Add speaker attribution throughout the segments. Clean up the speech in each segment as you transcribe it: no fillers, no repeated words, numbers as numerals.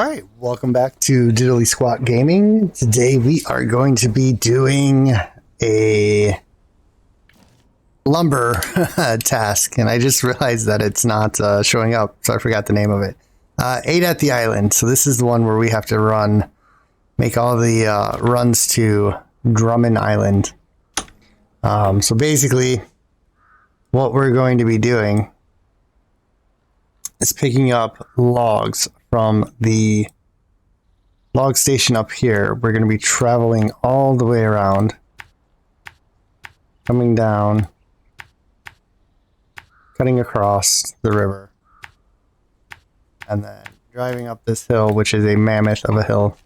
Speaker 1: Alright, welcome back to Diddly Squat Gaming. Today we are going to be doing a lumber task, and I just realized that it's not showing up, so I forgot the name of it. 8 at the island, so this is the one where we have to make all the runs to Drummond Island. So basically, what we're going to be doing is picking up logs from the log station up here. We're going to be traveling all the way around, coming down, cutting across the river, and then driving up this hill, which is a mammoth of a hill.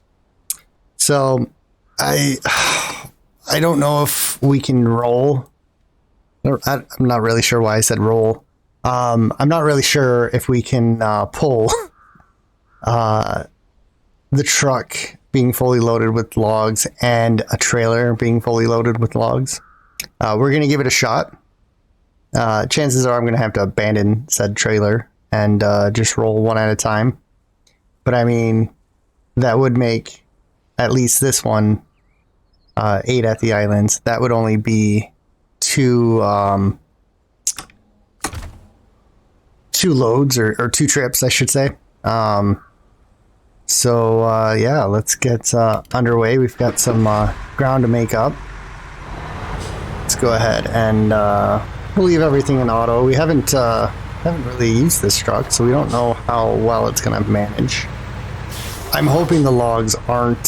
Speaker 1: So I don't know if we can roll. I'm not really sure why I said roll. I'm not really sure if we can pull the truck being fully loaded with logs and a trailer being fully loaded with logs. We're going to give it a shot. Chances are I'm going to have to abandon said trailer and just roll one at a time. But I mean, that would make at least this one 8 at the islands. That would only be two loads or 2 trips, I should say. Yeah, let's get underway. We've got some ground to make up. Let's go ahead and we'll leave everything in auto. We haven't really used this truck, so we don't know how well it's going to manage. I'm hoping the logs aren't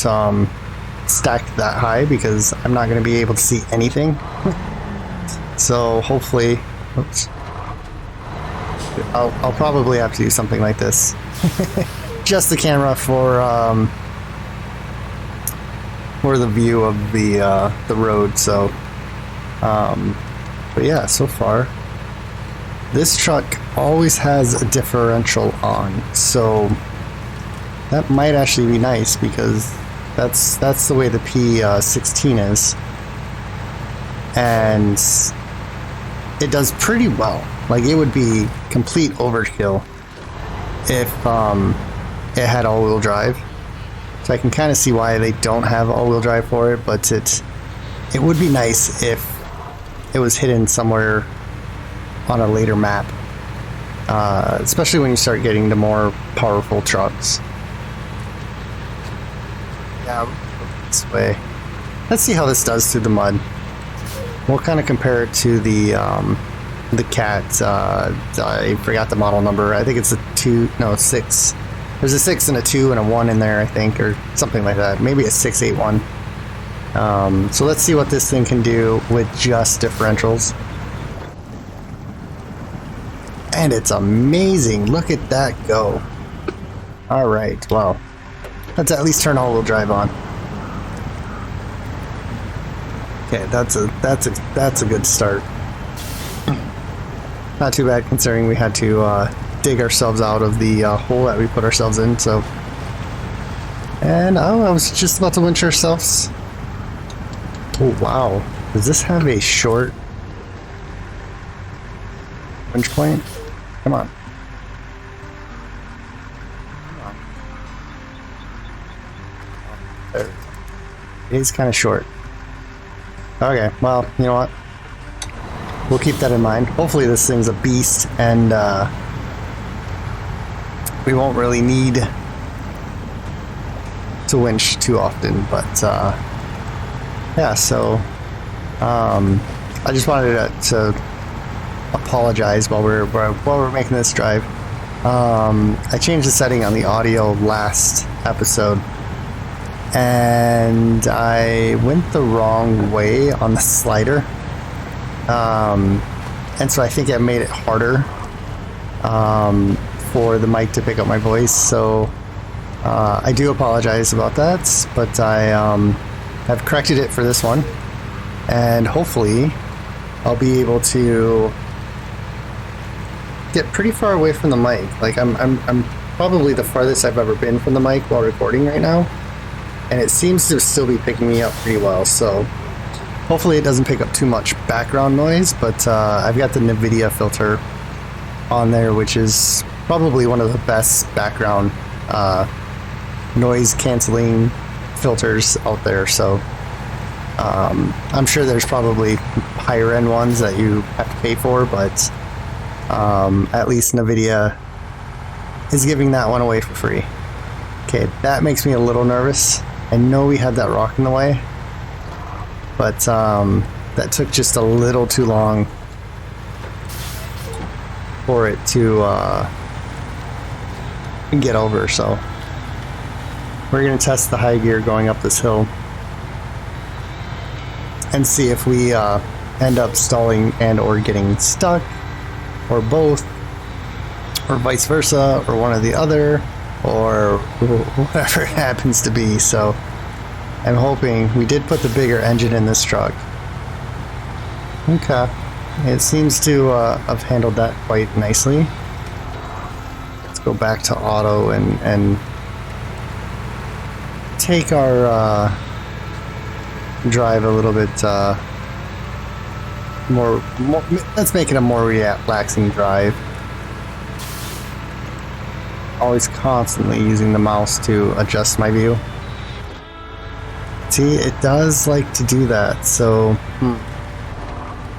Speaker 1: stacked that high, because I'm not going to be able to see anything. So hopefully, oops. I'll probably have to do something like this. Just the camera for the view of the road. So, but yeah, so far, this truck always has a differential on, so that might actually be nice, because that's the way the P16 is, and it does pretty well. Like, it would be complete overkill if it had all-wheel drive. So I can kind of see why they don't have all-wheel drive for it, but it would be nice if it was hidden somewhere on a later map, especially when you start getting to more powerful trucks. Yeah, this way. Let's see how this does through the mud. We'll kind of compare it to the Cat. I forgot the model number. I think it's a 6. There's a 6 and a 2 and a 1 in there, I think, or something like that. Maybe a 681. So let's see what this thing can do with just differentials. And it's amazing. Look at that go. All right. Well, let's at least turn all-wheel drive on. Okay, that's a good start. Not too bad, considering we had to dig ourselves out of the hole that we put ourselves in. So, and I was just about to winch ourselves. Oh wow! Does this have a short winch point? Come on. There. It is kind of short. Okay, well, you know what? We'll keep that in mind. Hopefully this thing's a beast, and we won't really need to winch too often. But yeah, so I just wanted to apologize while we're making this drive. I changed the setting on the audio last episode, and I went the wrong way on the slider. And so I think it made it harder for the mic to pick up my voice. So I do apologize about that, but I have corrected it for this one, and hopefully I'll be able to get pretty far away from the mic. Like, I'm probably the farthest I've ever been from the mic while recording right now, and it seems to still be picking me up pretty well. So hopefully it doesn't pick up too much background noise, but I've got the NVIDIA filter on there, which is probably one of the best background noise canceling filters out there, so I'm sure there's probably higher end ones that you have to pay for, but at least NVIDIA is giving that one away for free. Okay, that makes me a little nervous. I know we had that rock in the way, but that took just a little too long for it to get over, so we're going to test the high gear going up this hill and see if we end up stalling and or getting stuck, or both, or vice versa, or one or the other, or whatever it happens to be. So I'm hoping. We did put the bigger engine in this truck. Okay, it seems to have handled that quite nicely. Let's go back to auto and take our drive a little bit more, let's make it a more relaxing drive. Always constantly using the mouse to adjust my view. See, it does like to do that, so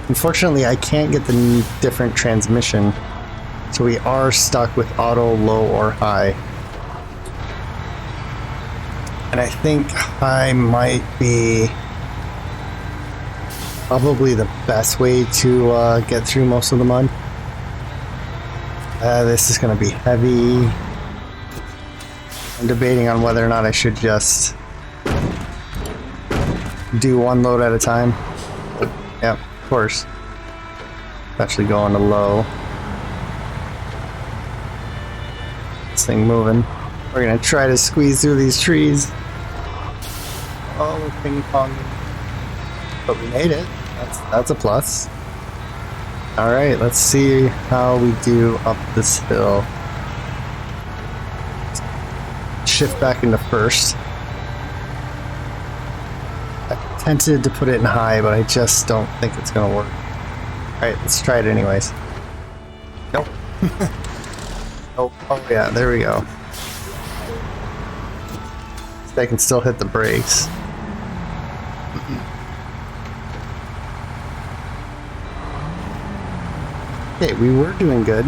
Speaker 1: unfortunately I can't get the different transmission, so we are stuck with auto, low, or high. And I think high might be probably the best way to get through most of the mud. This is going to be heavy. I'm debating on whether or not I should just do one load at a time. Yep, of course. Actually go on to low. This thing moving. We're going to try to squeeze through these trees. Oh, ping pong. But we made it. That's a plus. Alright, let's see how we do up this hill. Shift back into first. I'm tempted to put it in high, but I just don't think it's gonna work. Alright, let's try it anyways. Nope. Oh yeah, there we go. I can still hit the brakes. Okay, we were doing good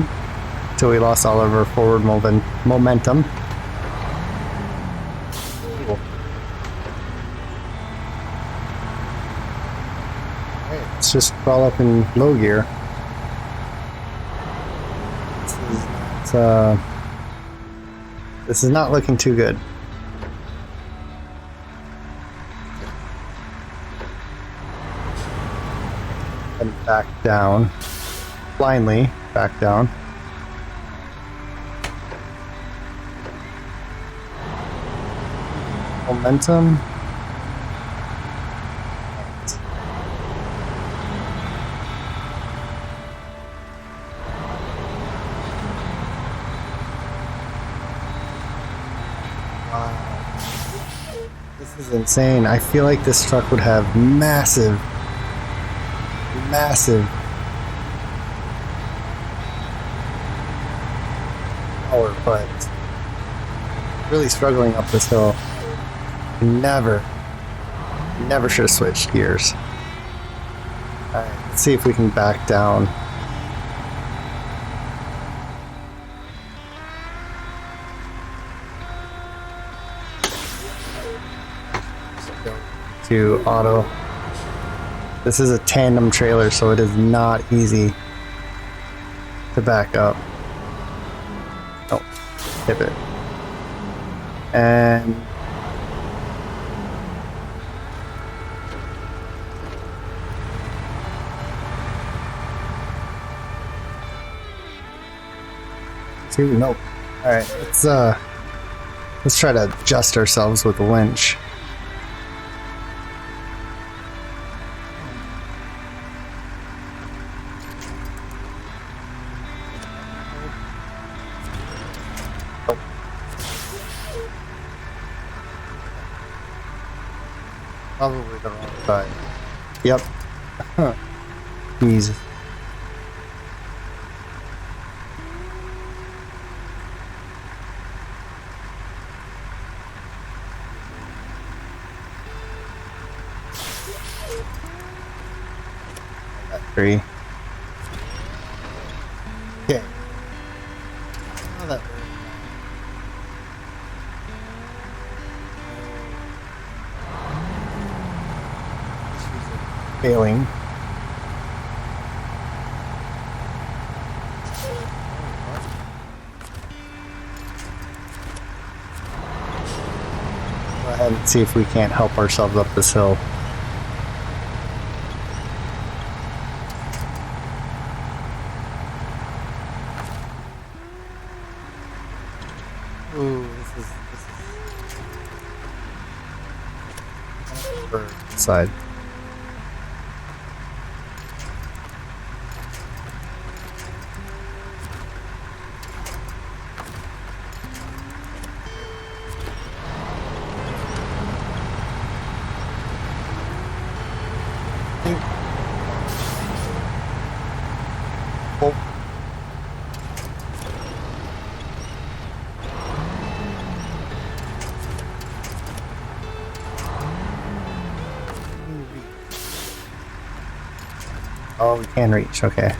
Speaker 1: until we lost all of our forward momentum. Cool. Alright, let's just crawl up in low gear. This is not looking too good. And back down. Blindly back down. Momentum. Wow. This is insane. I feel like this truck would have massive power, but really struggling up this hill. Never should have switched gears. Alright, let's see if we can back down. To auto. This is a tandem trailer, so it is not easy to back up. Oh, hit it. And two, nope. Alright, let's try to adjust ourselves with the winch. Probably the wrong side. Yep. Jesus. tree. Okay. Oh, that failing. Go ahead and see if we can't help ourselves up this hill. Ooh, this is bird side. Oh. Oh, we can reach, okay.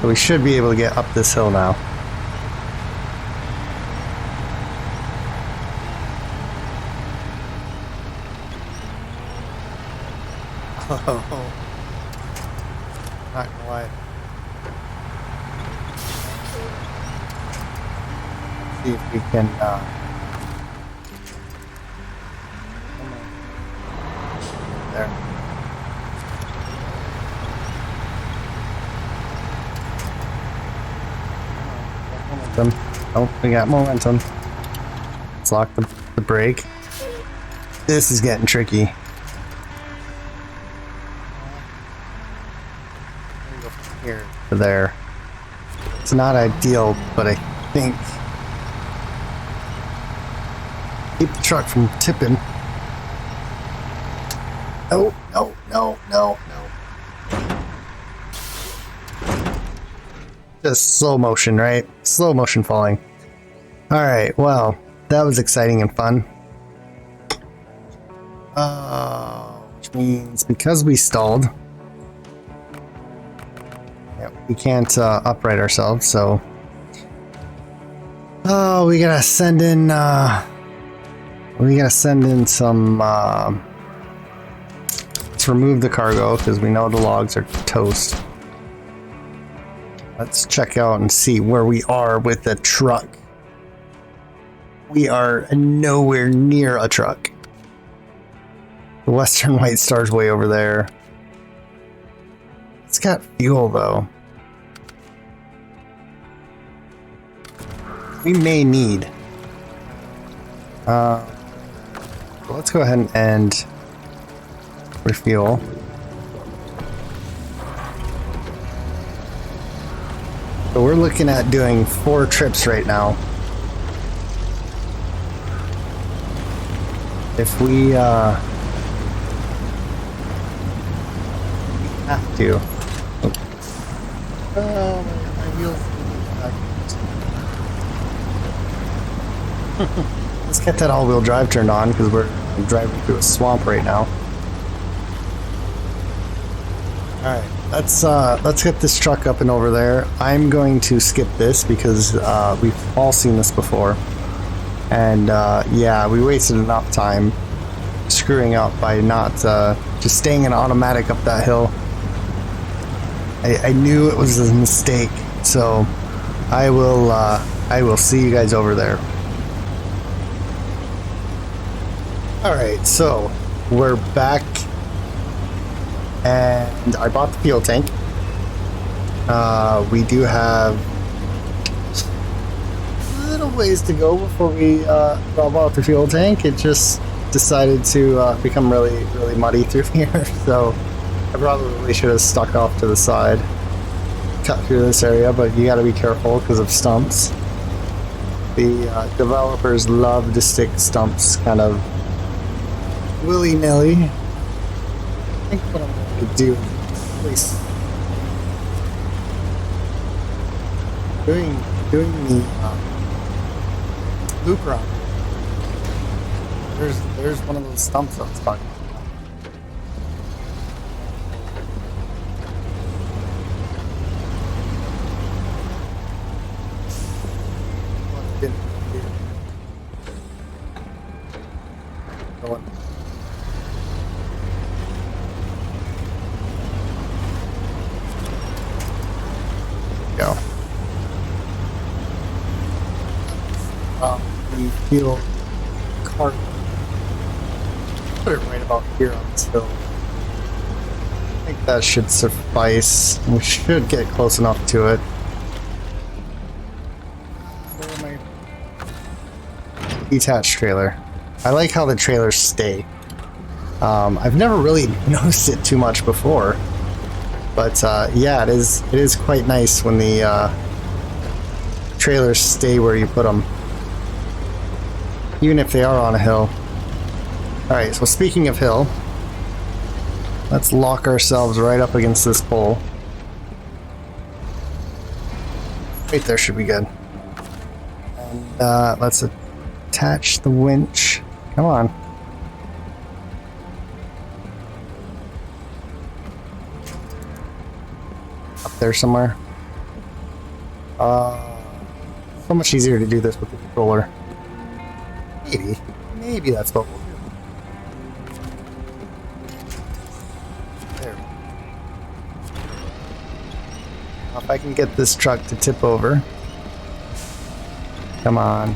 Speaker 1: So we should be able to get up this hill now. Oh, not gonna lie. See if we can, there. Momentum. Oh, we got momentum. Let's lock the brake. This is getting tricky. Here to there. It's not ideal, but I think keep the truck from tipping. No, no, no, no, no. Just slow motion, right? Slow motion falling. Alright, well, that was exciting and fun. Which means because we stalled, we can't upright ourselves, so we gotta send in some let's remove the cargo because we know the logs are toast. Let's check out and see where we are with the truck. We are nowhere near a truck. The Western White Star's way over there. It's got fuel though. We may need. Let's go ahead and refuel. So we're looking at doing 4 trips right now. If we have to. Oh, my wheels. Let's get that all-wheel drive turned on because we're driving through a swamp right now. Alright, let's get this truck up and over there. I'm going to skip this because we've all seen this before. And yeah, we wasted enough time screwing up by not just staying in automatic up that hill. I knew it was a mistake, so I will see you guys over there. Alright, so we're back and I bought the fuel tank. We do have a little ways to go before we drop out the fuel tank. It just decided to become really muddy through here, so I probably should have stuck off to the side, cut through this area, but you gotta be careful because of stumps. The developers love to stick stumps kind of willy-nilly. I think what I'm going to do is doing the loop run. There's one of those stumps I was talking about. going. Go. The field cart. Put it right about here on this hill. I think that should suffice. We should get close enough to it. Where am I? Detached trailer. I like how the trailers stay. I've never really noticed it too much before, but yeah, it is quite nice when the trailers stay where you put them, even if they are on a hill. All right, so speaking of hill, let's lock ourselves right up against this pole. Right there should be good. And let's attach the winch. Come on. Up there somewhere. So much easier to do this with the controller. Maybe that's what we'll do. There. Now if I can get this truck to tip over. Come on.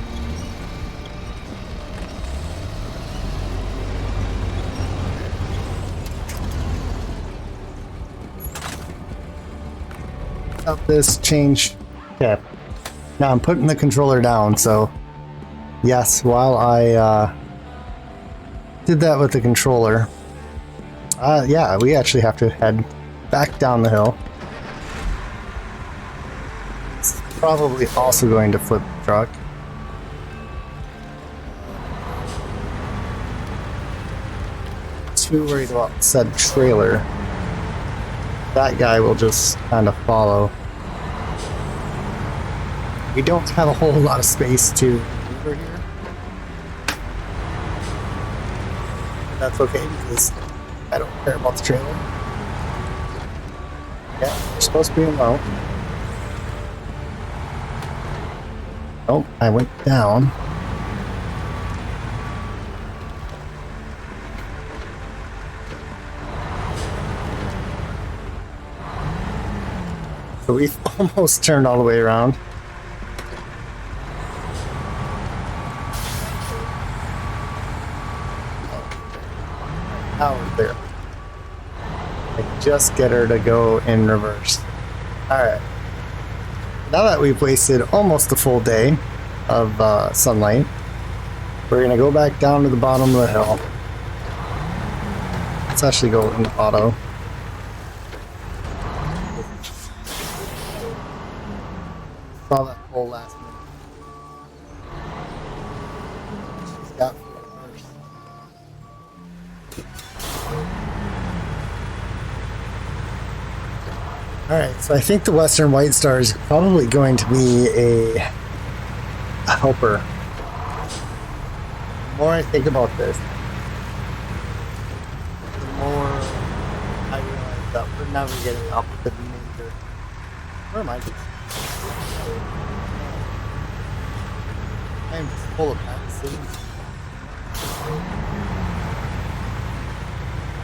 Speaker 1: Up this change. Okay. Now I'm putting the controller down, so yes, while I did that with the controller, yeah, we actually have to head back down the hill. It's probably also going to flip the truck. Too worried about said trailer. That guy will just kind of follow. We don't have a whole lot of space to maneuver here. But that's okay because I don't care about the trailer. Yeah, we're supposed to be in low. Oh, I went down. So we've almost turned all the way around. Now we're there. I just get her to go in reverse. Alright. Now that we've wasted almost a full day of sunlight, we're going to go back down to the bottom of the hill. Let's actually go in auto. Saw that hole last minute. She's got first. Alright, so I think the Western White Star is probably going to be a helper. The more I think about this, the more I realize that we're never getting up with the major. Where am I? I am just full of magazines.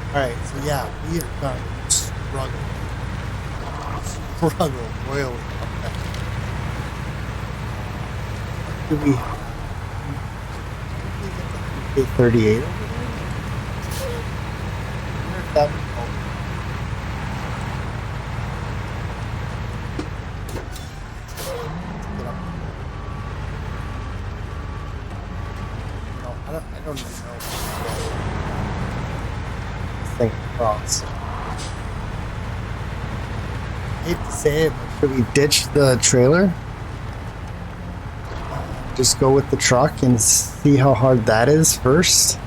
Speaker 1: Alright, so yeah, we are going to struggle royally up there. Do we get the 38 over there? I wonder if that would help. I don't even know this thing across. I hate to say it, but should we ditch the trailer? Just go with the truck and see how hard that is first?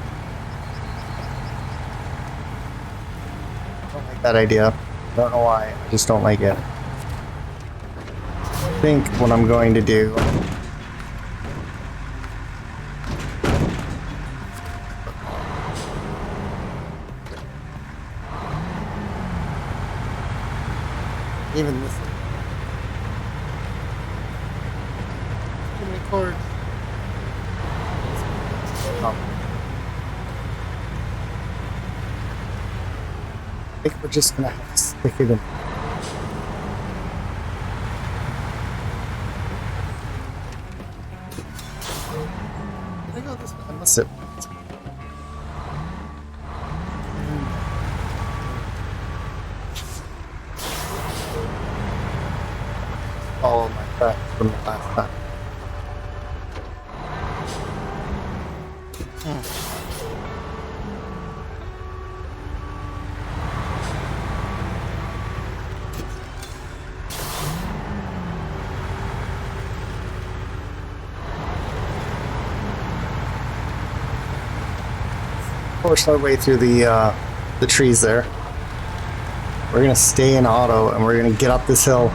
Speaker 1: I don't like that idea. I don't know why. I just don't like it. I think what I'm going to do... Even this. Give me a cord. think we're just gonna have to stick it in. Did I go this way? I must have. Follow my track from the last time. Force our way through the trees there. We're gonna stay in auto and we're gonna get up this hill.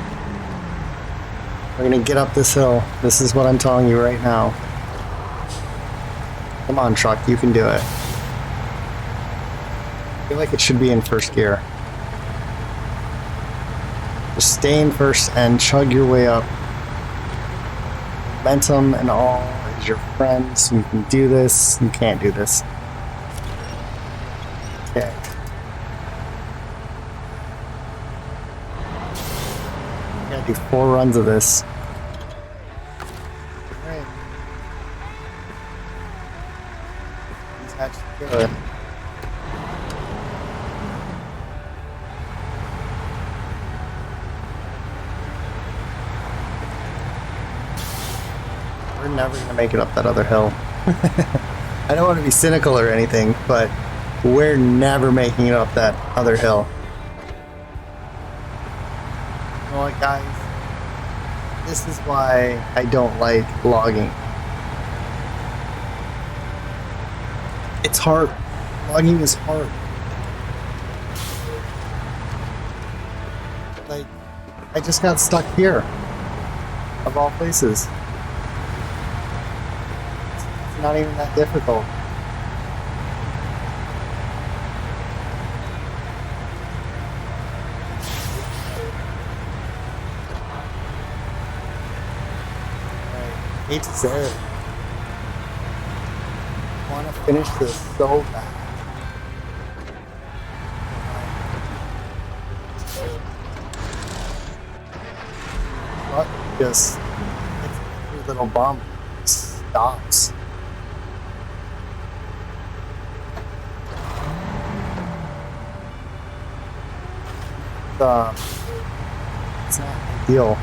Speaker 1: We're gonna get up this hill. This is what I'm telling you right now. Come on, truck, you can do it. I feel like it should be in first gear. Just stay in first and chug your way up. Momentum and all is your friends. You can do this. You can't do this. Okay. I gotta do 4 runs of this. Alright. Let's actually do it. We're never gonna make it up that other hill. I don't want to be cynical or anything, but we're never making it up that other hill. You know what, guys? This is why I don't like logging. It's hard. Logging is hard. Like, I just got stuck here. Of all places. It's not even that difficult. Hate to say it. I want to finish this so bad. But just every little bump stops. It's not ideal.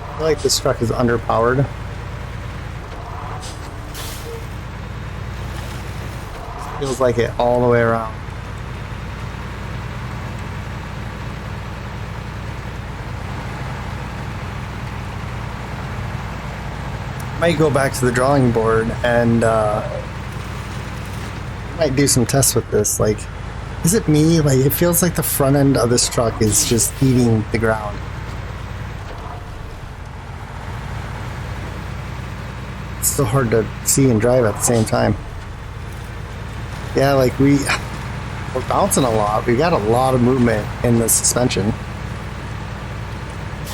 Speaker 1: I feel like this truck is underpowered. Feels like it all the way around. Might go back to the drawing board and might do some tests with this. Like, is it me? Like, it feels like the front end of this truck is just eating the ground. It's so hard to see and drive at the same time. Yeah, like we're bouncing a lot. We got a lot of movement in the suspension.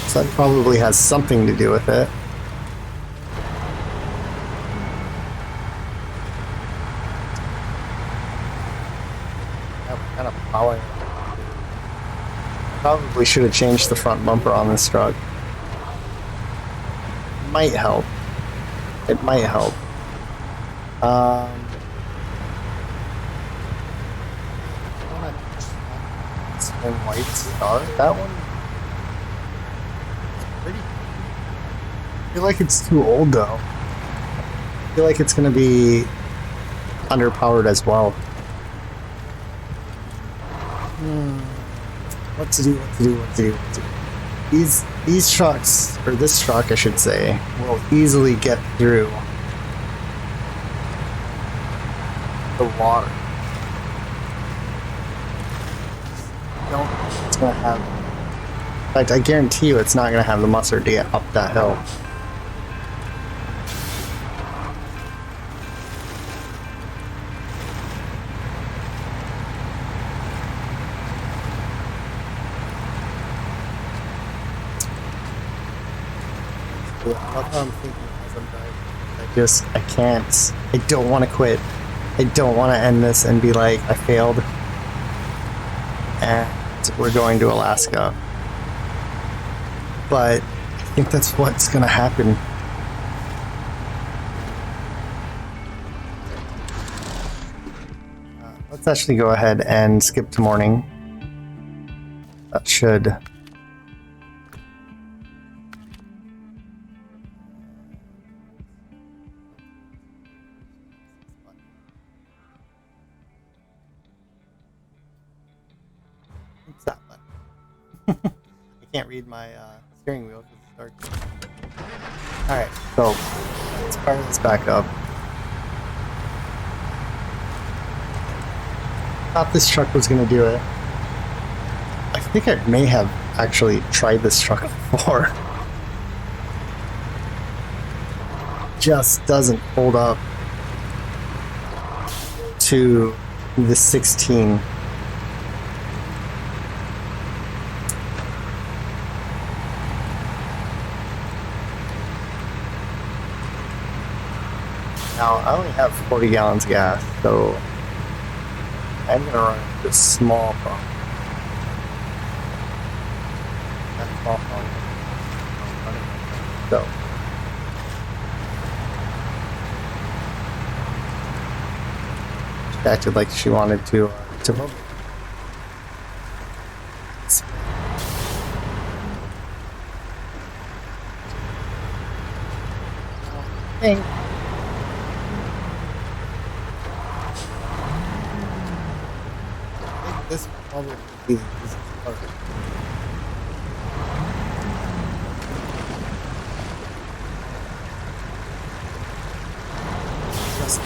Speaker 1: So that probably has something to do with it. Kind of power. Probably should have changed the front bumper on this truck. Might help. It might help. And white star. That one. Pretty. I feel like it's too old though. I feel like it's gonna be underpowered as well. What to do? These trucks, or this truck I should say, will easily get through the water. It's gonna have. In fact, I guarantee you, it's not gonna have the mustard to get up that hill. That's what I'm thinking as I'm driving. I can't. I don't want to quit. I don't want to end this and be like, I failed. And we're going to Alaska. But I think that's what's going to happen. Let's actually go ahead and skip to morning. That should... Oops, that button. I can't read my steering wheel because it's dark. Alright, so let's fire this back up. Thought this truck was going to do it. I think I may have actually tried this truck before. Just doesn't hold up to the 16. Now, I only have 40 gallons of gas, so I'm going to run this small pump. That small pump. So. She acted like she wanted to move. I think this will probably be the easiest part. Just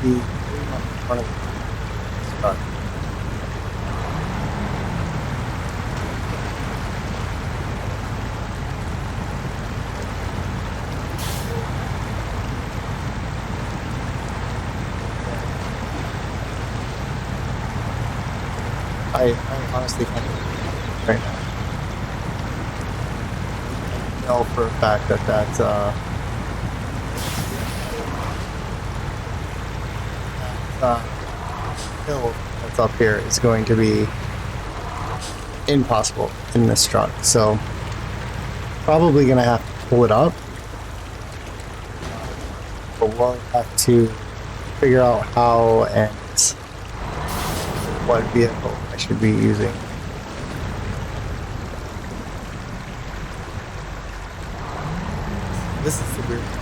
Speaker 1: the front of the truck. I honestly can't right now. I know for a fact that that hill that's up here is going to be impossible in this truck. So probably gonna have to pull it up, but we'll have to figure out how and what vehicle I should be using. This is the weird one.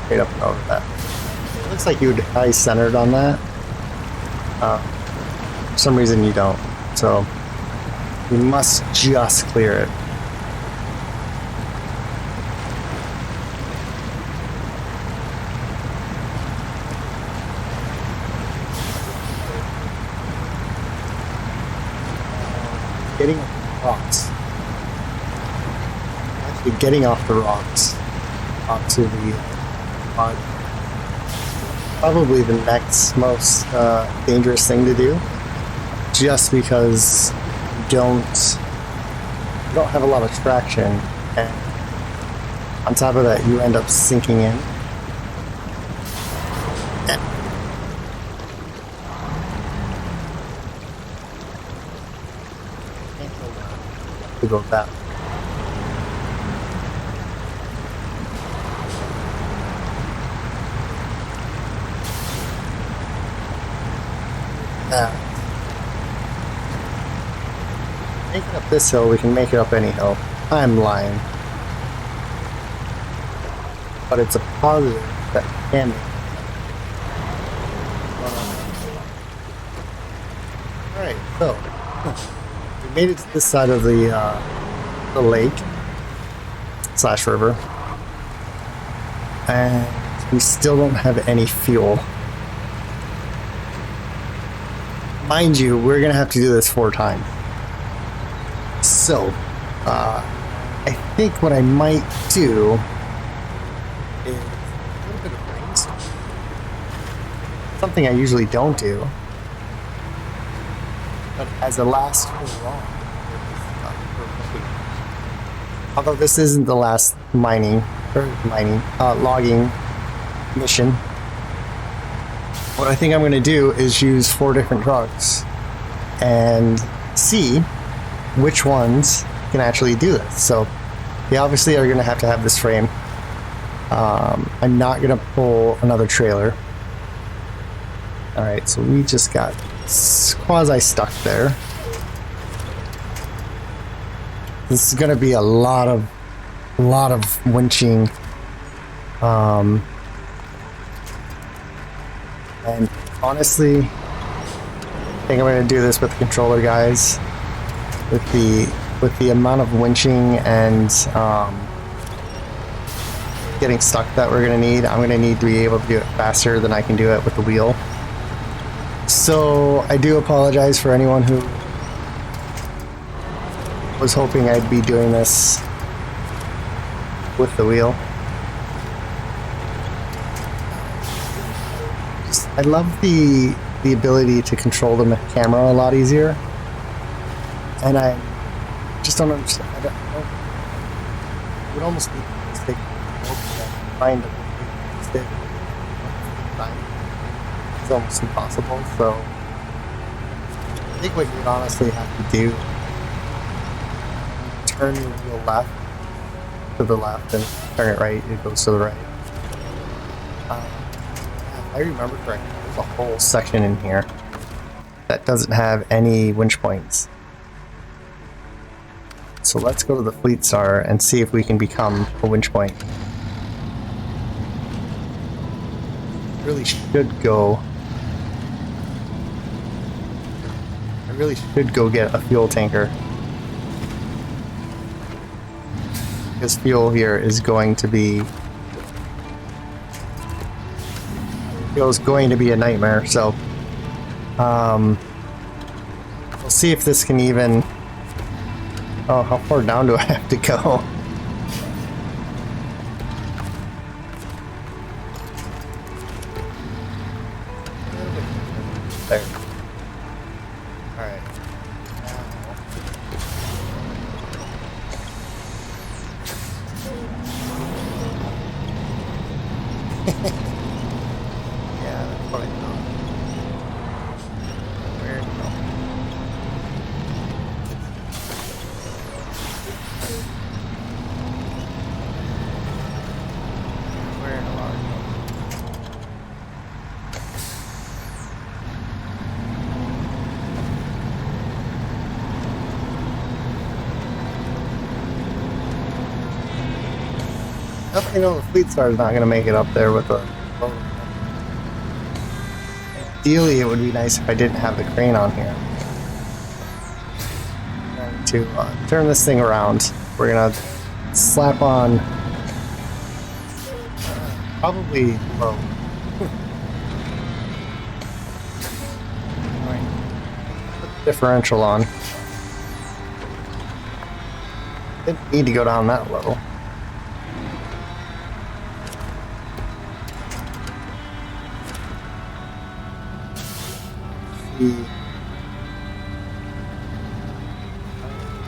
Speaker 1: Straight up and over that. It looks like you would high centered on that. For some reason you don't. So you must just clear it. Getting off the rocks. Actually getting off the rocks onto the mud. Probably the next most dangerous thing to do. Just because you don't have a lot of traction, and on top of that you end up sinking in. To go back. Make it up this hill, we can make it up any hill. I'm lying. But it's a positive that can make it. Alright, so we made it to this side of the lake / river, and we still don't have any fuel. Mind you, we're gonna have to do this 4 times. So I think what I might do is a little bit of brainstorm. Something I usually don't do. But as a last hurrah, although this isn't the last logging mission, what I think I'm going to do is use 4 different trucks and see which ones can actually do this. So they obviously are going to have this frame. I'm not going to pull another trailer. Alright, so we just got quasi stuck there. This is going to be a lot of winching. And honestly, I think I'm going to do this with the controller, guys. With the amount of winching and getting stuck that we're going to need, I'm going to need to be able to do it faster than I can do it with the wheel. So I do apologize for anyone who was hoping I'd be doing this with the wheel. I love the ability to control the camera a lot easier, and I just don't understand. I would almost be mistaken trying to mistake. It's almost impossible. So I think what you'd honestly have to do, turn your wheel left to the left and turn it right, it goes to the right. I remember correctly, there's a whole section in here that doesn't have any winch points. So let's go to the Fleet Star and see if we can become a winch point. I really should go get a fuel tanker. Because fuel here is going to be a nightmare, so we'll see if this can even... Oh, how far down do I have to go? There. Alright. Yeah, that's what I thought. Where to go? Where do I go? Definitely know the Fleet Star is not going to make it up there with a boat. Ideally, it would be nice if I didn't have the crane on here. And to turn this thing around, we're going to slap on probably low. Put the differential on. Didn't need to go down that low.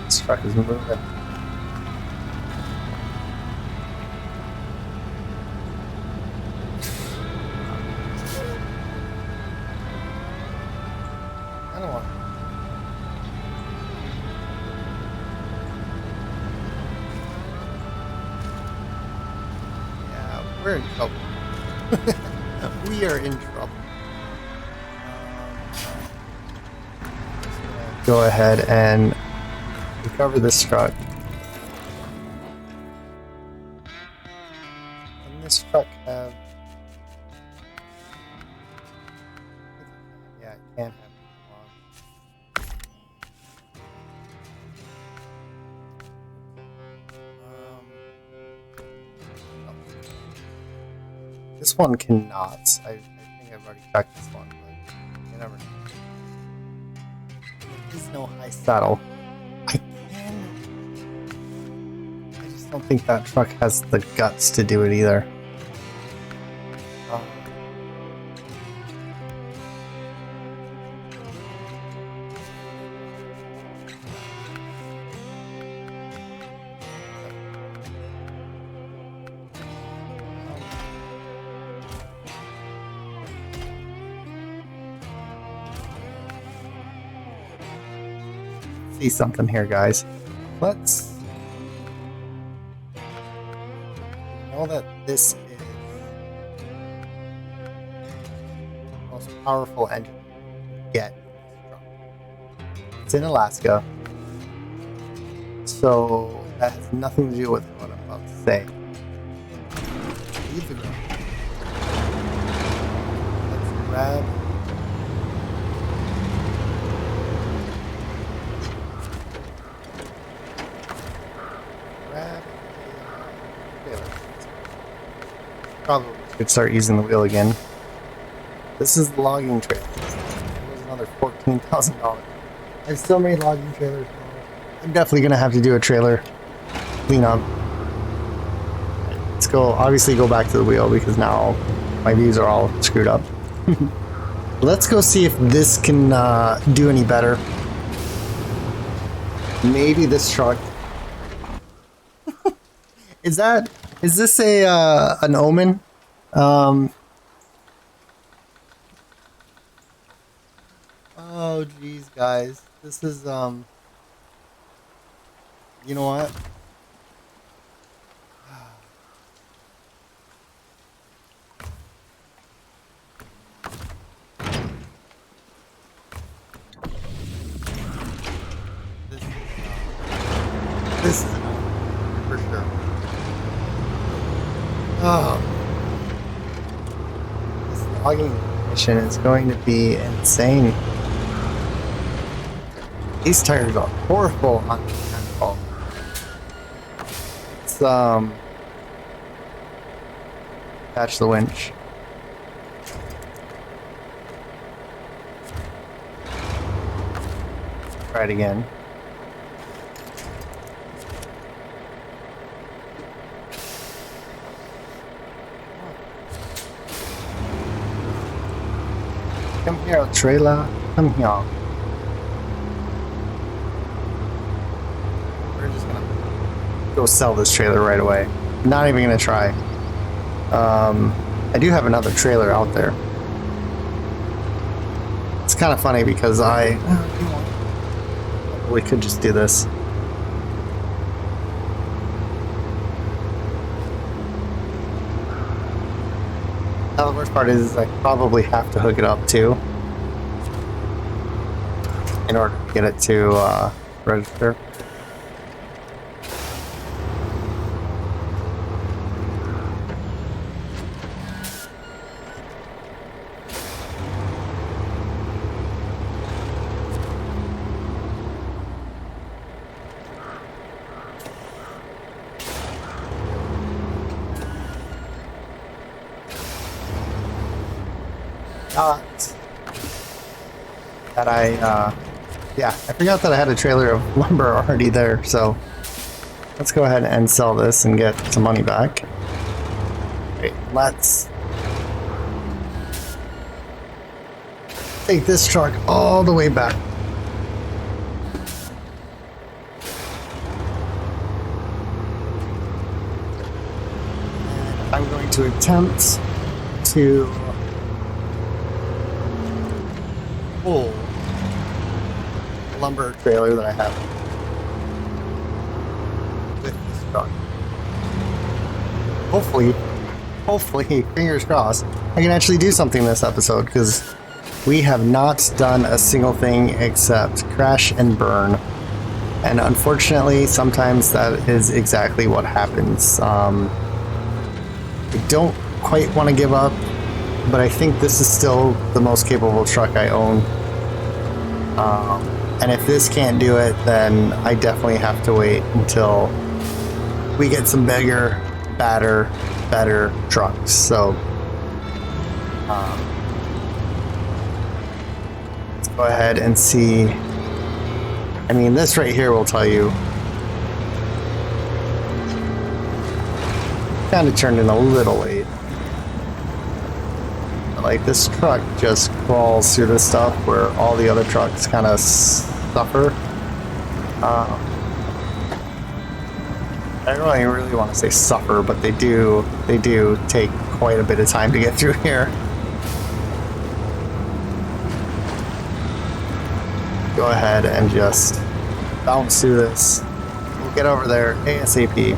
Speaker 1: This truck is moving. I don't want. Yeah, we're in trouble. We are in trouble. Go ahead and recover this truck. And this truck have... Yeah, it can't have this one cannot. I think I've already checked this one, but you never know. There is no high saddle. I can I don't think that truck has the guts to do it either. See something here, guys. Let's know that this is the most powerful engine you can get. It's in Alaska, so that has nothing to do with what I'm about to say. Leave the ground. Let's grab. Probably should start using the wheel again. This is the logging trailer. It was another $14,000. I have so many logging trailers. I'm definitely gonna have to do a trailer cleanup. Let's go. Obviously, go back to the wheel because now my views are all screwed up. Let's go see if this can do any better. Maybe this truck. Is this an omen? Oh geez, guys, this is you know what? This is for sure. Oh, this logging mission is going to be insane. These tires are horrible on the asphalt. Let's attach the winch. Try it again. Come here, trailer. Come here. We're just gonna go sell this trailer right away. Not even gonna try. I do have another trailer out there. It's kind of funny because we could just do this. Now the worst part is I probably have to hook it up too in order to get it to register. That I forgot that I had a trailer of lumber already there, so let's go ahead and sell this and get some money back. Wait, let's take this truck all the way back. And I'm going to attempt to pull the lumber trailer that I have with this truck. Hopefully, fingers crossed, I can actually do something this episode, because we have not done a single thing except crash and burn. And unfortunately, sometimes that is exactly what happens. I don't quite want to give up, but I think this is still the most capable truck I own. And if this can't do it, then I definitely have to wait until we get some bigger, better trucks. So let's go ahead and see. I mean, this right here will tell you kind of turned in a little late. But, like, this truck just crawls through this stuff where all the other trucks kind of suffer. I don't really want to say suffer, but they do take quite a bit of time to get through here. Go ahead and just bounce through this. We'll get over there ASAP.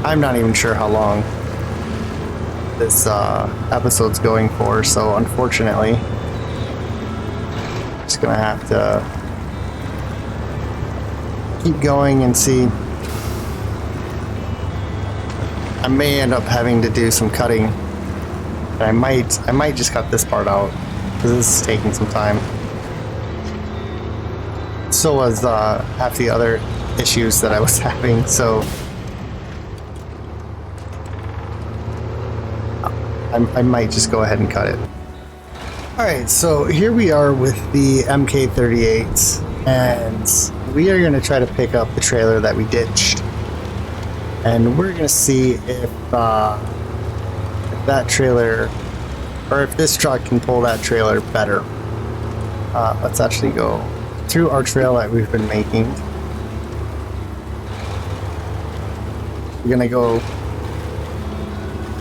Speaker 1: I'm not even sure how long this episode's going for, so unfortunately, just gonna have to keep going and see. I may end up having to do some cutting. And I might just cut this part out because this is taking some time. So was half the other issues that I was having. So I might just go ahead and cut it. All right, so here we are with the MK38, and we are going to try to pick up the trailer that we ditched. And we're going to see if that trailer, or if this truck can pull that trailer better. Let's actually go through our trail that we've been making. We're going to go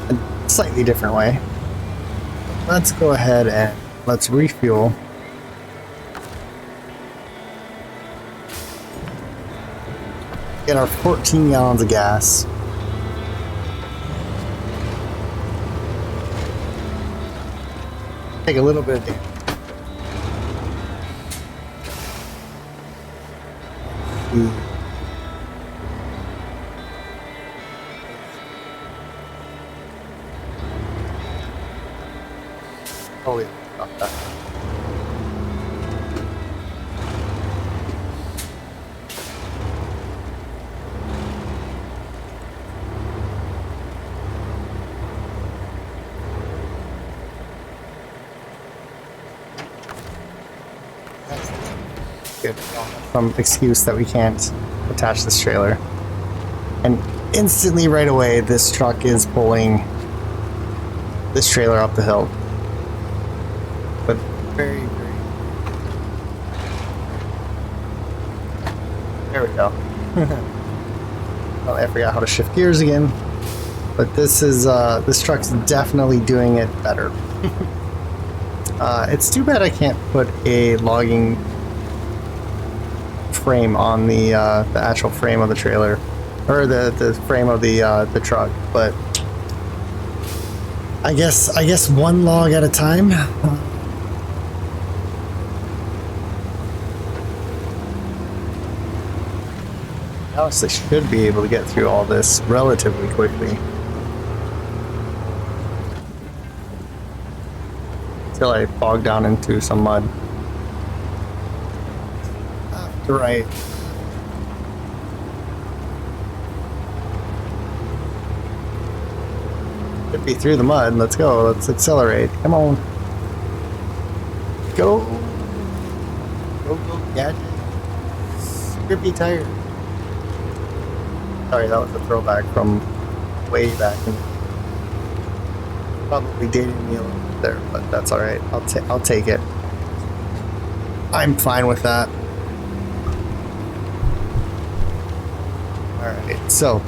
Speaker 1: a slightly different way. Let's go ahead and let's refuel. Get our 14 gallons of gas. Take a little bit of damage. Oh yeah, got that. Good. Some excuse that we can't attach this trailer. And instantly right away this truck is pulling this trailer up the hill. But very there we go. Well, I forgot how to shift gears again. But this is this truck's definitely doing it better. It's too bad I can't put a logging frame on the actual frame of the trailer, or the frame of the truck, but I guess one log at a time. I honestly should be able to get through all this relatively quickly. Until I bog down into some mud. Right. Should be through the mud. Let's go. Let's accelerate. Come on. Go. Go, gadget. Grippy tire. Sorry, that was a throwback from way back. Probably dated me a little bit there, but that's alright. I'll take it. I'm fine with that. Alright, so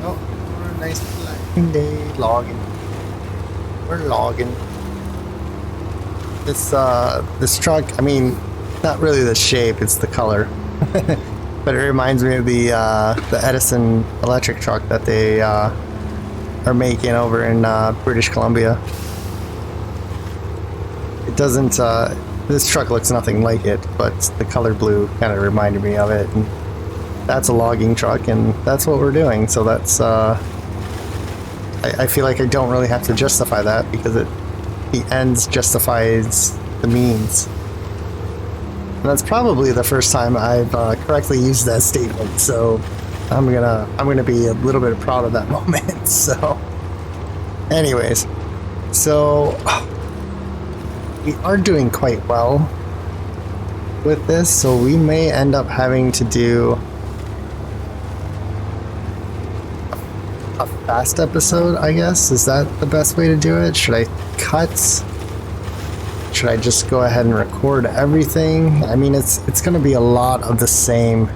Speaker 1: oh, we're a nice relaxing day logging. We're logging. This truck, I mean, not really the shape, it's the color. But it reminds me of the Edison electric truck that they are making over in British Columbia. It doesn't, this truck looks nothing like it, but the color blue kind of reminded me of it. And that's a logging truck, and that's what we're doing. So that's, I feel like I don't really have to justify that because the ends justifies the means. And that's probably the first time I've correctly used that statement. So I'm gonna be a little bit proud of that moment. So, anyways, so we are doing quite well. with this, so we may end up having to do a fast episode, I guess. Is that the best way to do it? Should I cut? Should I just go ahead and record everything? I mean, it's going to be a lot of the same.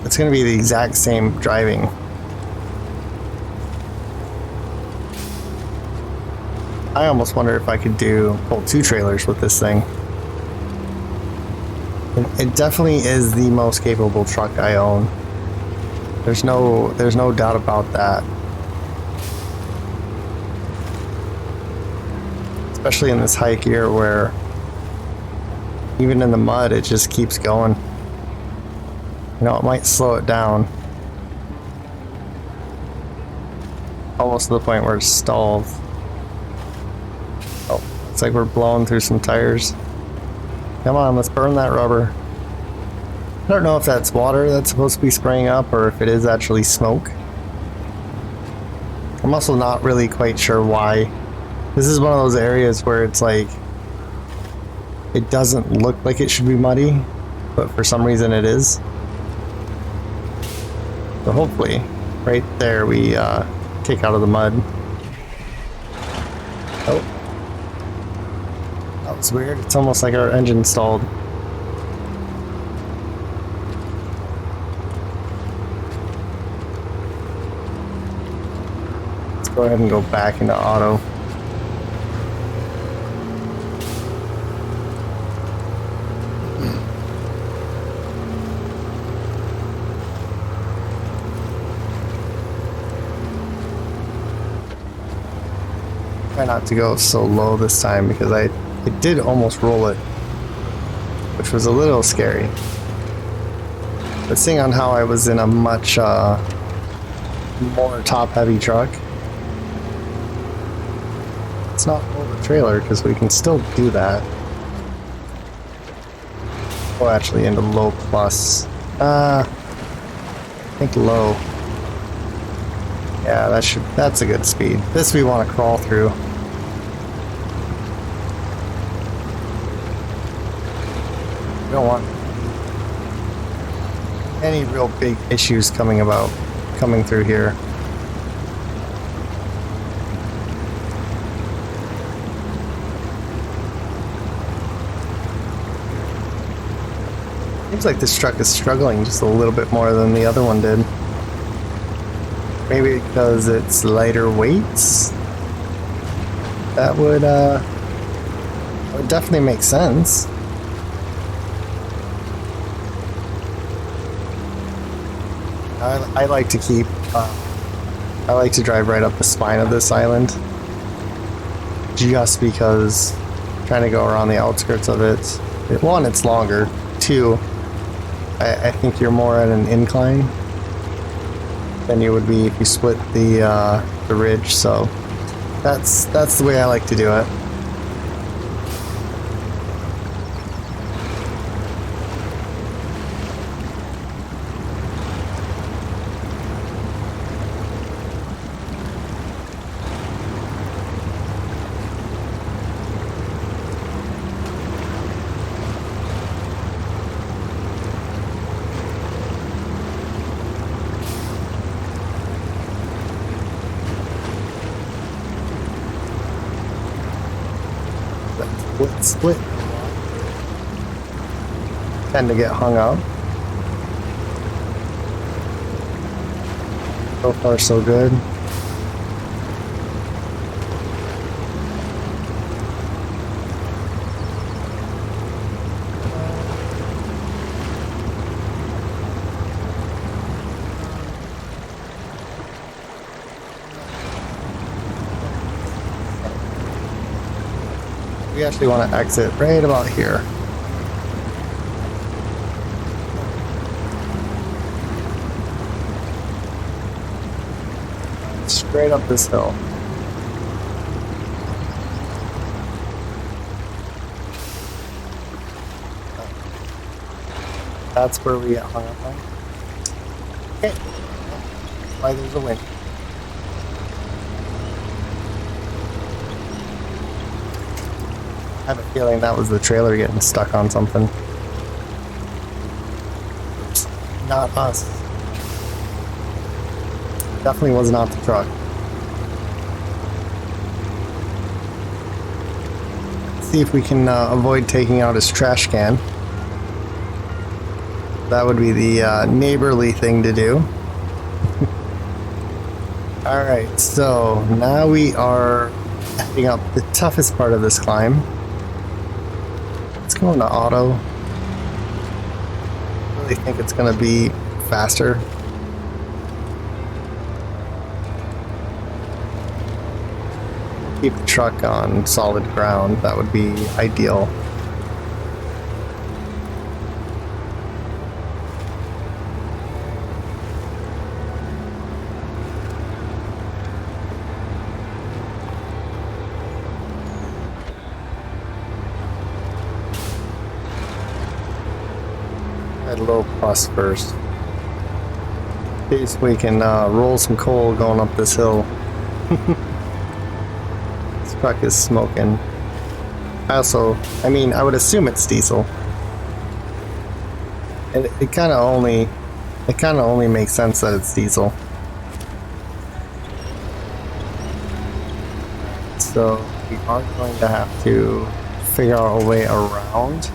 Speaker 1: It's going to be the exact same driving. I almost wonder if I could pull 2 trailers with this thing. It definitely is the most capable truck I own. There's no doubt about that. Especially in this high gear where even in the mud it just keeps going. You know, it might slow it down. Almost to the point where it's stalled. Oh, it's like we're blowing through some tires. Come on, let's burn that rubber. I don't know if that's water that's supposed to be spraying up or if it is actually smoke. I'm also not really quite sure why. This is one of those areas where it's like, it doesn't look like it should be muddy, but for some reason it is. So hopefully, right there we kick out of the mud. Oh. That was weird. It's almost like our engine stalled. Let's go ahead and go back into auto. Try not to go so low this time because it did almost roll it, which was a little scary. But seeing on how I was in a much more top-heavy truck, let's not roll the trailer because we can still do that. Oh, actually into low plus. I think low. Yeah, that's a good speed. This we want to crawl through. We don't want any real big issues coming through here. Seems like this truck is struggling just a little bit more than the other one did. Maybe because it's lighter weights? That would definitely make sense. I like to keep, I like to drive right up the spine of this island. Just because trying to go around the outskirts of it, one, it's longer. Two, I think you're more at an incline than you would be if you split the ridge, so that's the way I like to do it. Split tend to get hung up. So far so good. We actually want to exit right about here. Straight up this hill. That's where we get hung up on. Okay. Why there's a wind. I have a feeling that was the trailer getting stuck on something. Not us. Definitely was not the truck. Let's see if we can avoid taking out his trash can. That would be the neighborly thing to do. Alright, so now we are heading up the toughest part of this climb. Let's go into auto. I really think it's going to be faster. Keep the truck on solid ground, that would be ideal. At low plus first. In case we can roll some coal going up this hill. This truck is smoking. I would assume it's diesel. And it kind of only makes sense that it's diesel. So we are going to have to figure out a way around.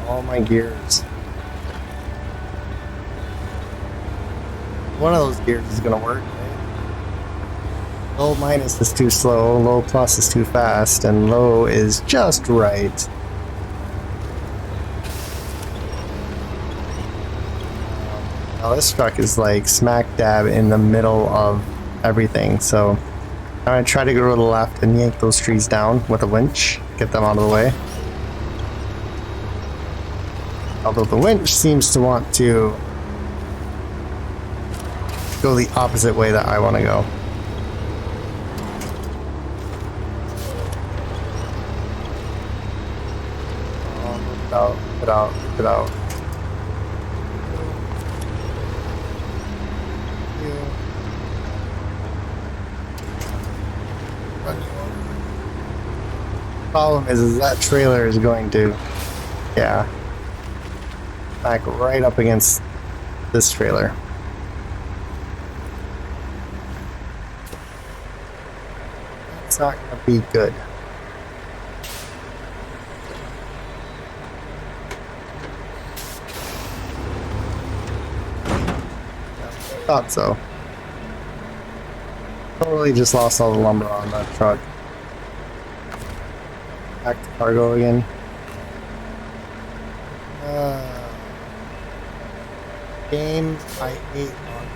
Speaker 1: All my gears. One of those gears is gonna work, right? Low minus is too slow, low plus is too fast, and low is just right. Now this truck is like smack dab in the middle of everything, so I'm gonna try to go to the left and yank those trees down with a winch, get them out of the way. Although the winch seems to want to go the opposite way that I want to go. Oh, get out, get out. Problem is that trailer is going to, yeah, back right up against this trailer. It's not going to be good. I thought so. Totally just lost all the lumber on that truck. Back to cargo again. Game, I hate on.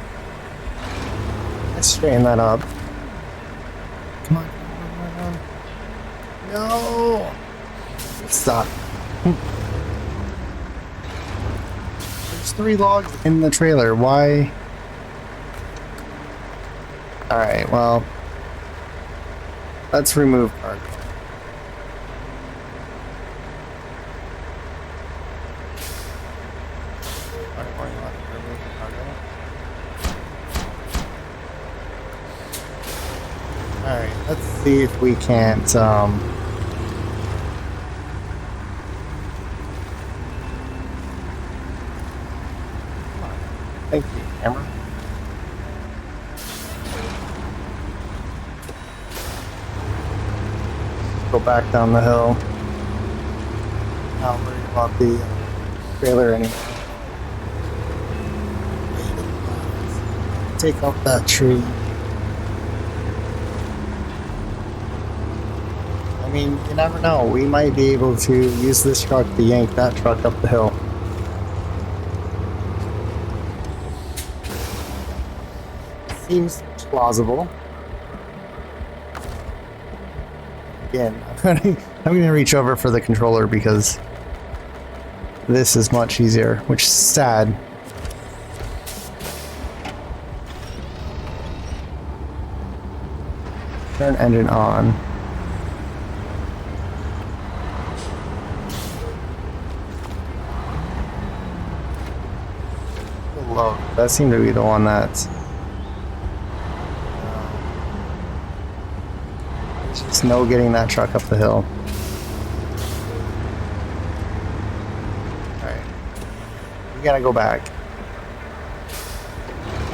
Speaker 1: Let's straighten that up. Come on, come on. No! Stop. There's 3 logs in the trailer. Why? Alright, well. Let's remove cargo. Alright, let's see if we can't, Thank you, camera. Go back down the hill. Not worried about the trailer anymore. Take out that tree. I mean, you never know. We might be able to use this truck to yank that truck up the hill. Seems plausible. Again, I'm gonna reach over for the controller because this is much easier, which is sad. Turn engine on. Low. That seemed to be the one that's Just no getting that truck up the hill. Alright. We gotta go back.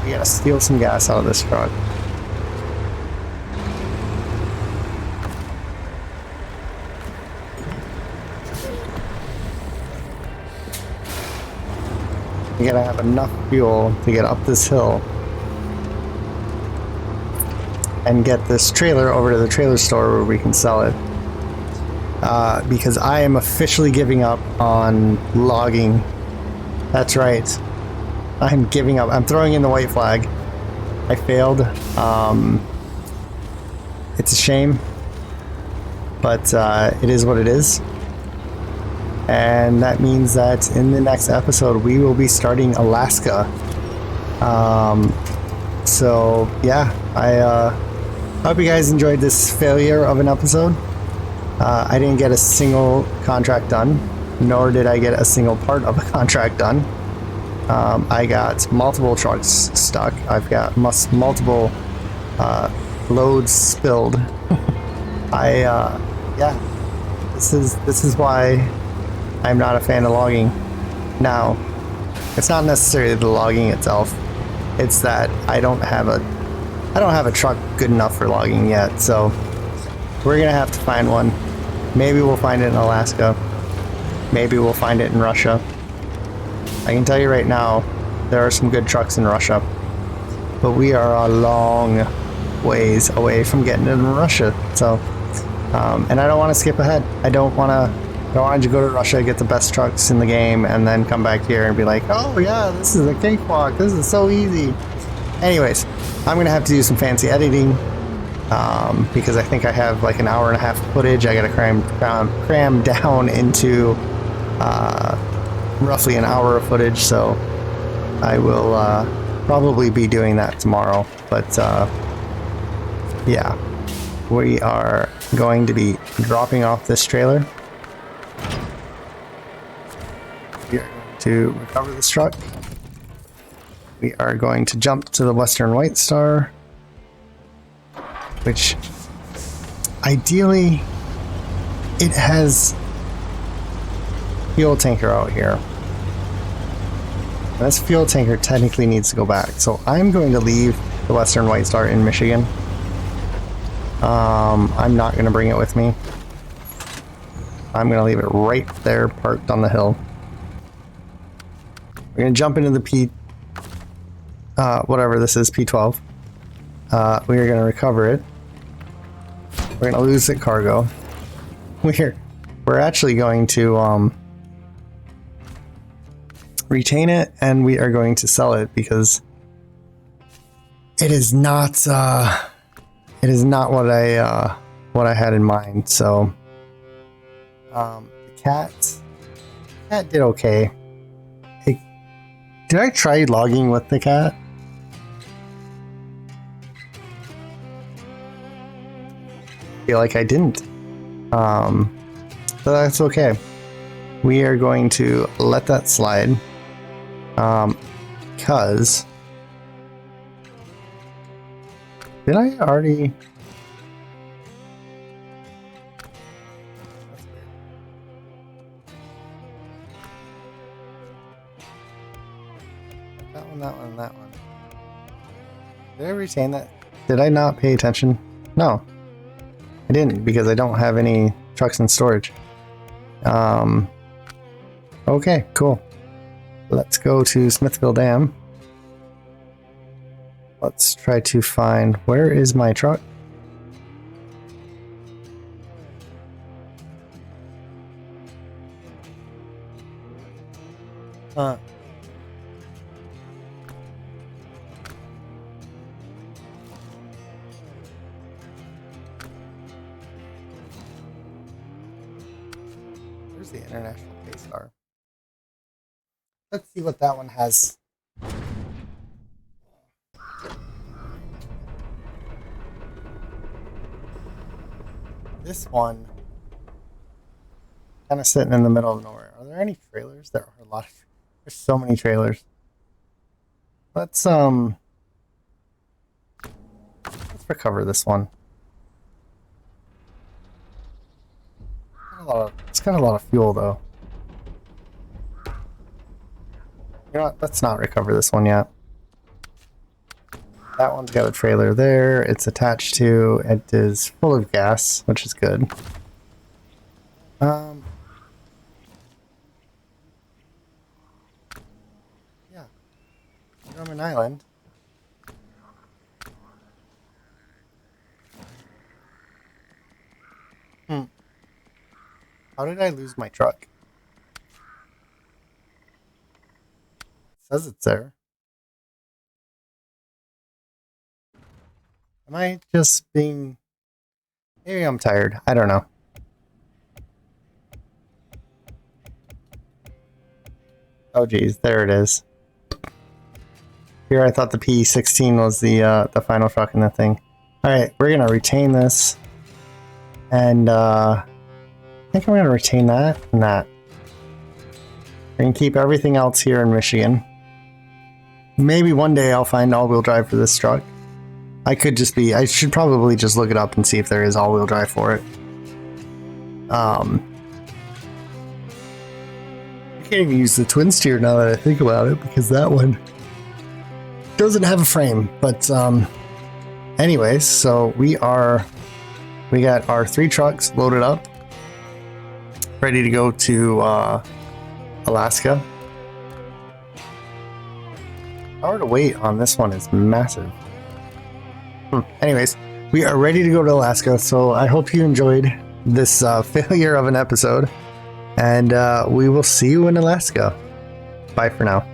Speaker 1: We gotta steal some gas out of this truck. We gotta have enough fuel to get up this hill and get this trailer over to the trailer store where we can sell it. Because I am officially giving up on logging. That's right. I'm giving up. I'm throwing in the white flag. I failed. It's a shame, but it is what it is. And that means that in the next episode, we will be starting Alaska. So yeah, I hope you guys enjoyed this failure of an episode. I didn't get a single contract done, nor did I get a single part of a contract done. I got multiple trucks stuck. I've got multiple loads spilled. Yeah, this is why I'm not a fan of logging. Now, it's not necessarily the logging itself. It's that I don't have a truck good enough for logging yet. So we're gonna have to find one. Maybe we'll find it in Alaska. Maybe we'll find it in Russia. I can tell you right now, there are some good trucks in Russia, but we are a long ways away from getting it in Russia. So, and I don't want to skip ahead. I don't want to go to Russia, get the best trucks in the game, and then come back here and be like, oh yeah, this is a cakewalk. This is so easy. Anyways, I'm going to have to do some fancy editing because I think I have like an hour and a half of footage. I got to cram down into roughly an hour of footage, so I will probably be doing that tomorrow. But yeah, we are going to be dropping off this trailer. We are going to recover this truck. We are going to jump to the Western White Star, which ideally it has fuel tanker out here. This fuel tanker technically needs to go back, so I'm going to leave the Western White Star in Michigan. I'm not going to bring it with me. I'm going to leave it right there parked on the hill. We're going to jump into the whatever this is, P12. We are going to recover it. We're going to lose the cargo. We're actually going to retain it, and we are going to sell it because it is not what I had in mind. So the cat did okay. Did I try logging with the cat? I feel like I didn't. But that's okay. We are going to let that slide. Because did I already? That one. Did I retain that? Did I not pay attention? No, I didn't, because I don't have any trucks in storage. Okay, cool. Let's go to Smithville Dam. Let's try to find, where is my truck? Where's the International Space Star? Let's see what that one has. This one kind of sitting in the middle of nowhere. Are there any trailers? There are a lot. There's so many trailers. Let's recover this one. It's got a lot of fuel though. You know what? Let's not recover this one yet. That one's got a trailer there. It's attached to. It is full of gas, which is good. Yeah. Roman Island. How did I lose my truck? It says it's there. Am I just being... Maybe I'm tired. I don't know. Oh geez, there it is. Here I thought the P16 was the final truck in the thing. Alright, we're gonna retain this. And I think I'm gonna retain that and that. We're gonna keep everything else here in Michigan. Maybe one day I'll find all-wheel drive for this truck. I should probably just look it up and see if there is all-wheel drive for it. I can't even use the twin steer now that I think about it, because that one doesn't have a frame. But anyways, so we got our 3 trucks loaded up, ready to go to Alaska. Hour to wait on this one is massive. Anyways, we are ready to go to Alaska, so I hope you enjoyed this failure of an episode, and we will see you in Alaska. Bye for now.